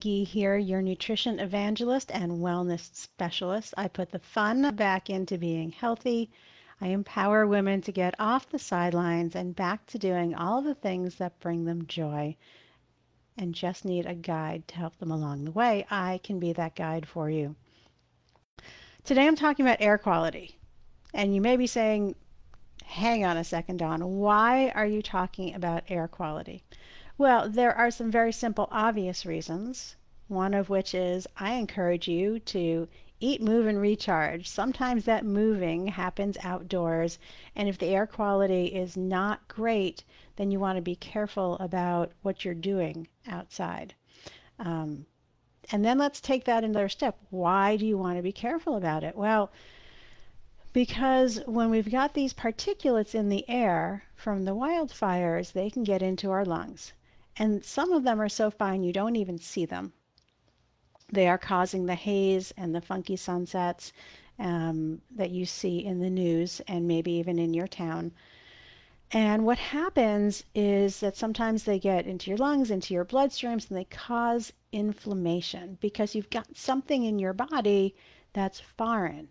Gee here, your nutrition evangelist and wellness specialist. I put the fun back into being healthy. I empower women to get off the sidelines and back to doing all the things that bring them joy and just need a guide to help them along the way. I can be that guide for you. Today I'm talking about air quality. And you may be saying, hang on a second, Dawn, why are you talking about air quality? Well, there are some very simple, obvious reasons. One of which is I encourage you to eat, move, and recharge. Sometimes that moving happens outdoors, and if the air quality is not great, then you want to be careful about what you're doing outside. Um, and then let's take that another step. Why do you want to be careful about it? Well, because when we've got these particulates in the air from the wildfires, they can get into our lungs. And some of them are so fine you don't even see them. They are causing the haze and the funky sunsets that you see in the news and maybe even in your town. And what happens is that sometimes they get into your lungs, into your bloodstreams, and they cause inflammation because you've got something in your body that's foreign.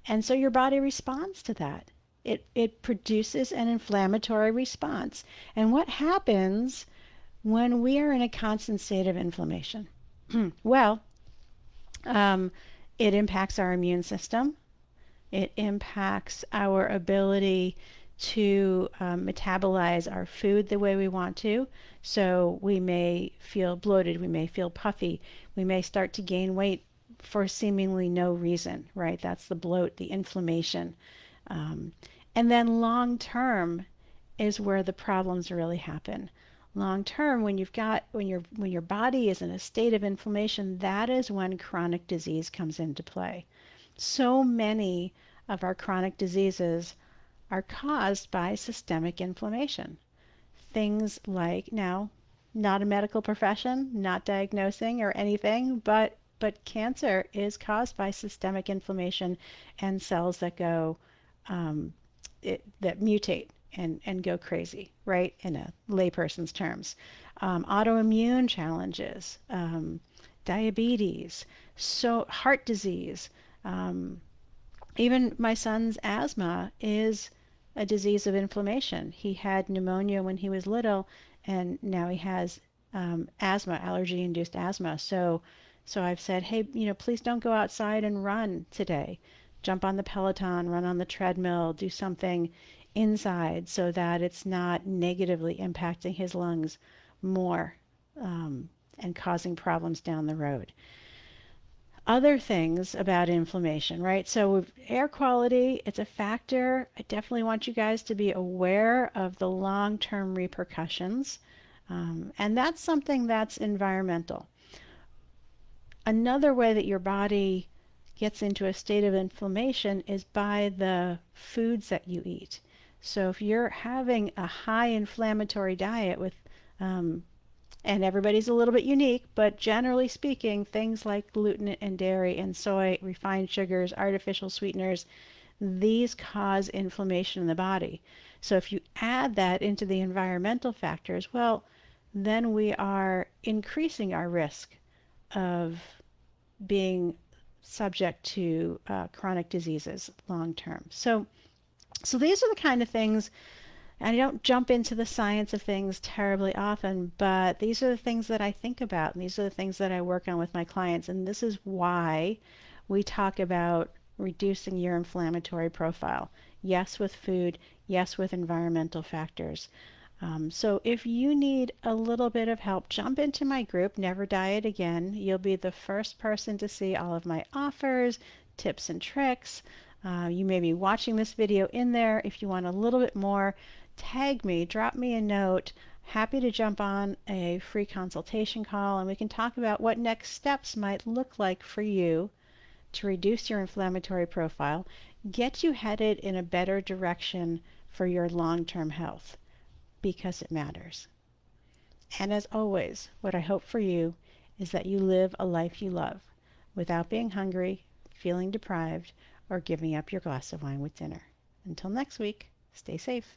And so your body responds to that. It produces an inflammatory response. And what happens when we are in a constant state of inflammation? Well, um, it impacts our immune system. It impacts our ability to metabolize our food the way we want to. So we may feel bloated, we may feel puffy, we may start to gain weight for seemingly no reason, right? That's the bloat, the inflammation. Um, and then long term is where the problems really happen. Long term, when your body is in a state of inflammation, that is when chronic disease comes into play. So many of our chronic diseases are caused by systemic inflammation. Things like, now, not a medical profession, not diagnosing or anything, but cancer is caused by systemic inflammation and cells that go that mutate and go crazy, right? In a layperson's terms. Autoimmune challenges, diabetes, so heart disease, um, even my son's asthma is a disease of inflammation. He had pneumonia when he was little, and now he has asthma, allergy-induced asthma. So I've said, hey, please don't go outside and run today. Jump on the Peloton, run on the treadmill, do something inside so that it's not negatively impacting his lungs more and causing problems down the road. Other things about inflammation, right? So with air quality, it's a factor. I definitely want you guys to be aware of the long-term repercussions. And that's something that's environmental. Another way that your body gets into a state of inflammation is by the foods that you eat. So if you're having a high inflammatory diet with and everybody's a little bit unique, but generally speaking, things like gluten and dairy and soy, refined sugars, artificial sweeteners, these cause inflammation in the body. So if you add that into the environmental factors, well, then we are increasing our risk of being subject to chronic diseases long term. So these are the kind of things, and I don't jump into the science of things terribly often, but these are the things that I think about, and these are the things that I work on with my clients. And this is why we talk about reducing your inflammatory profile. Yes, with food, yes, with environmental factors. So if you need a little bit of help, jump into my group, Never Diet Again. You'll be the first person to see all of my offers, tips and tricks. You may be watching this video in there. If you want a little bit more, tag me, drop me a note. Happy to jump on a free consultation call and we can talk about what next steps might look like for you to reduce your inflammatory profile, get you headed in a better direction for your long-term health, because it matters. And as always, what I hope for you is that you live a life you love without being hungry, feeling deprived, or giving up your glass of wine with dinner. Until next week, stay safe.